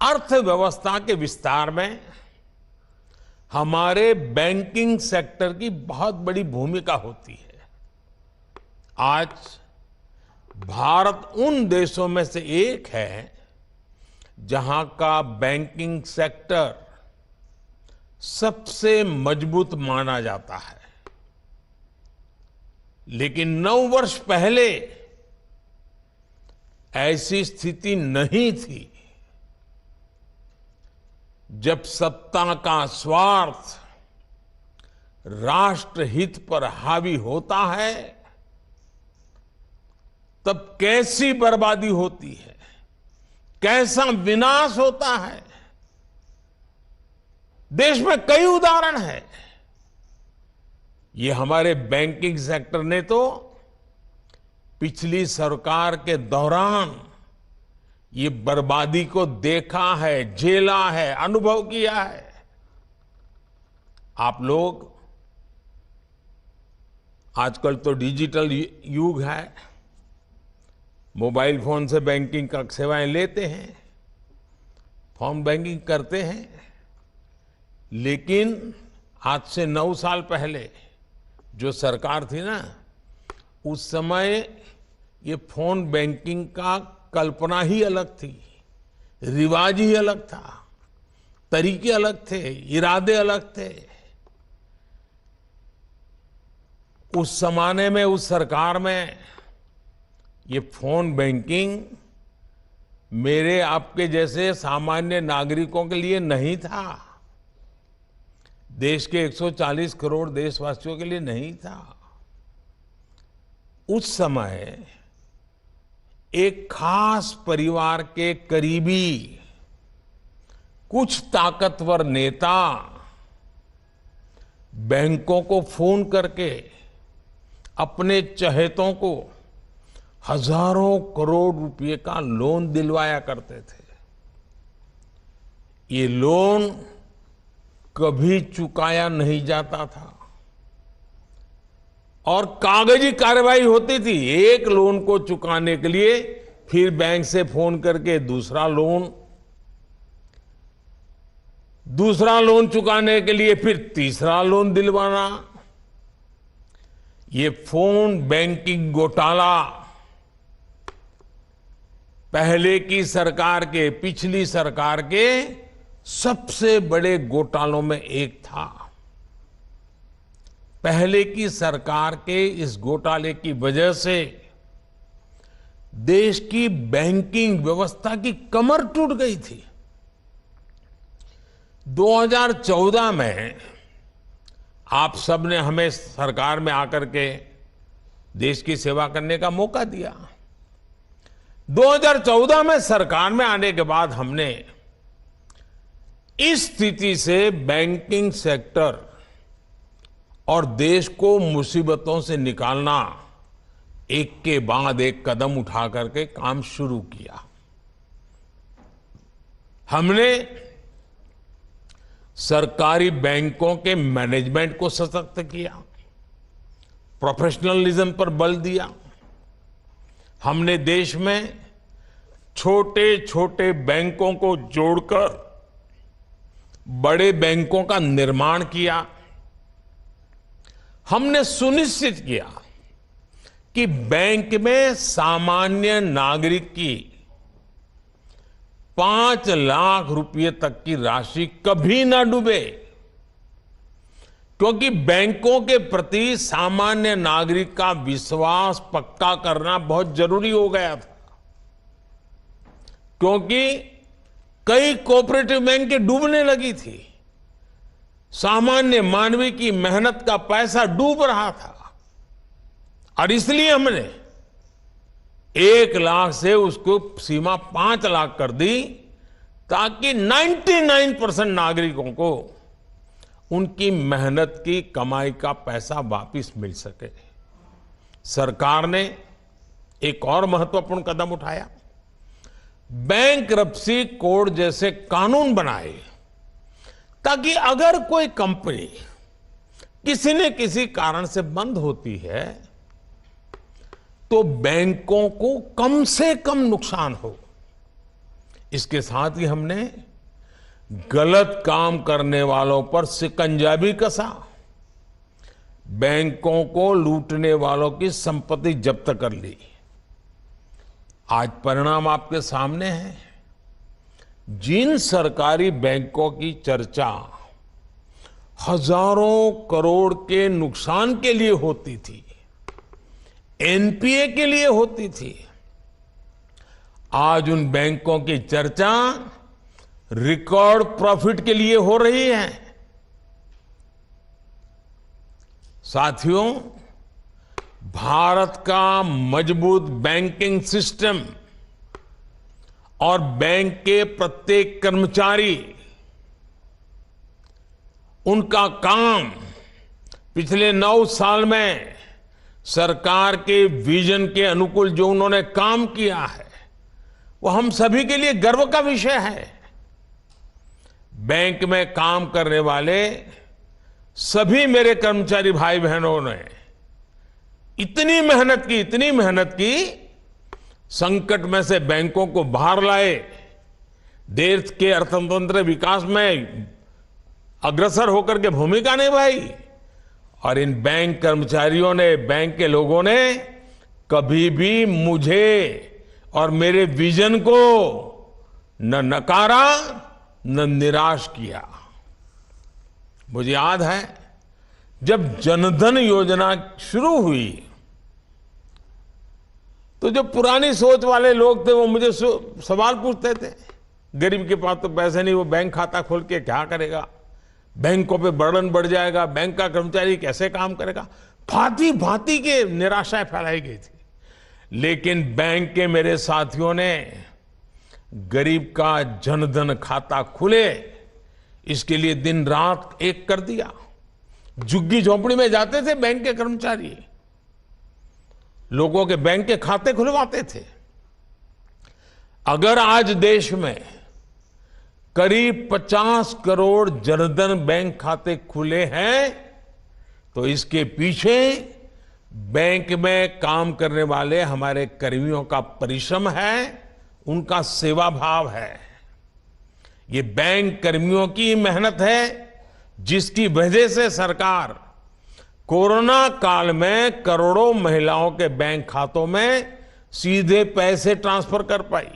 अर्थव्यवस्था के विस्तार में हमारे बैंकिंग सेक्टर की बहुत बड़ी भूमिका होती है। आज भारत उन देशों में से एक है जहां का बैंकिंग सेक्टर सबसे मजबूत माना जाता है। लेकिन 9 वर्ष पहले ऐसी स्थिति नहीं थी। जब सत्ता का स्वार्थ राष्ट्रहित पर हावी होता है, तब कैसी बर्बादी होती है, कैसा विनाश होता है। देश में कई उदाहरण हैं। ये हमारे बैंकिंग सेक्टर ने तो पिछली सरकार के दौरान ये बर्बादी को देखा है, झेला है, अनुभव किया है। आप लोग आजकल तो डिजिटल युग है, मोबाइल फोन से बैंकिंग का सेवाएं लेते हैं, फोन बैंकिंग करते हैं। लेकिन आज से 9 साल पहले जो सरकार थी ना, उस समय ये फोन बैंकिंग का कल्पना ही अलग थी, रिवाज ही अलग था, तरीके अलग थे, इरादे अलग थे। उस जमाने में, उस सरकार में ये फोन बैंकिंग मेरे आपके जैसे सामान्य नागरिकों के लिए नहीं था। देश के 140 करोड़ देशवासियों के लिए नहीं था। उस समय एक खास परिवार के करीबी कुछ ताकतवर नेता बैंकों को फोन करके अपने चहेतों को हजारों करोड़ रुपए का लोन दिलवाया करते थे। ये लोन कभी चुकाया नहीं जाता था और कागजी कार्रवाई होती थी। एक लोन को चुकाने के लिए फिर बैंक से फोन करके दूसरा लोन चुकाने के लिए फिर तीसरा लोन दिलवाना। ये फोन बैंकिंग घोटाला पहले की सरकार के, पिछली सरकार के सबसे बड़े घोटालों में एक था। पहले की सरकार के इस घोटाले की वजह से देश की बैंकिंग व्यवस्था की कमर टूट गई थी। 2014 में आप सबने हमें सरकार में आकर के देश की सेवा करने का मौका दिया। 2014 में सरकार में आने के बाद हमने इस स्थिति से बैंकिंग सेक्टर और देश को मुसीबतों से निकालना एक के बाद एक कदम उठा करके काम शुरू किया। हमने सरकारी बैंकों के मैनेजमेंट को सशक्त किया, प्रोफेशनलिज्म पर बल दिया। हमने देश में छोटे छोटे बैंकों को जोड़कर बड़े बैंकों का निर्माण किया। हमने सुनिश्चित किया कि बैंक में सामान्य नागरिक की 5 लाख रुपए तक की राशि कभी ना डूबे, क्योंकि बैंकों के प्रति सामान्य नागरिक का विश्वास पक्का करना बहुत जरूरी हो गया था। क्योंकि कई कोऑपरेटिव बैंक डूबने लगी थी, सामान्य मानवी की मेहनत का पैसा डूब रहा था और इसलिए हमने 1 लाख से उसको सीमा 5 लाख कर दी, ताकि 99% नागरिकों को उनकी मेहनत की कमाई का पैसा वापस मिल सके। सरकार ने एक और महत्वपूर्ण कदम उठाया, बैंक्रप्सी कोड जैसे कानून बनाए, ताकि अगर कोई कंपनी किसी न किसी कारण से बंद होती है तो बैंकों को कम से कम नुकसान हो, इसके साथ ही हमने गलत काम करने वालों पर शिकंजा भी कसा, बैंकों को लूटने वालों की संपत्ति जब्त कर ली। आज परिणाम आपके सामने है। जिन सरकारी बैंकों की चर्चा हजारों करोड़ के नुकसान के लिए होती थी, एनपीए के लिए होती थी, आज उन बैंकों की चर्चा रिकॉर्ड प्रॉफिट के लिए हो रही है। साथियों, भारत का मजबूत बैंकिंग सिस्टम और बैंक के प्रत्येक कर्मचारी, उनका काम पिछले 9 साल में सरकार के विजन के अनुकूल जो उन्होंने काम किया है, वो हम सभी के लिए गर्व का विषय है। बैंक में काम करने वाले सभी मेरे कर्मचारी भाई बहनों ने इतनी मेहनत की, संकट में से बैंकों को बाहर लाए, देश के अर्थतंत्र विकास में अग्रसर होकर के भूमिका निभाई। और इन बैंक कर्मचारियों ने, बैंक के लोगों ने कभी भी मुझे और मेरे विजन को न नकारा न निराश किया। मुझे याद है जब जनधन योजना शुरू हुई तो जो पुरानी सोच वाले लोग थे वो मुझे सवाल पूछते थे, गरीब के पास तो पैसे नहीं, वो बैंक खाता खोल के क्या करेगा, बैंकों पे बर्डन बढ़ जाएगा, बैंक का कर्मचारी कैसे काम करेगा। भांति भांति के निराशाएं फैलाई गई थी। लेकिन बैंक के मेरे साथियों ने गरीब का जनधन खाता खुले, इसके लिए दिन रात एक कर दिया। झुग्गी झोपड़ी में जाते थे बैंक के कर्मचारी, लोगों के बैंक के खाते खुलवाते थे। अगर आज देश में करीब 50 करोड़ जनधन बैंक खाते खुले हैं तो इसके पीछे बैंक में काम करने वाले हमारे कर्मियों का परिश्रम है, उनका सेवा भाव है। ये बैंक कर्मियों की मेहनत है जिसकी वजह से सरकार कोरोना काल में करोड़ों महिलाओं के बैंक खातों में सीधे पैसे ट्रांसफर कर पाई।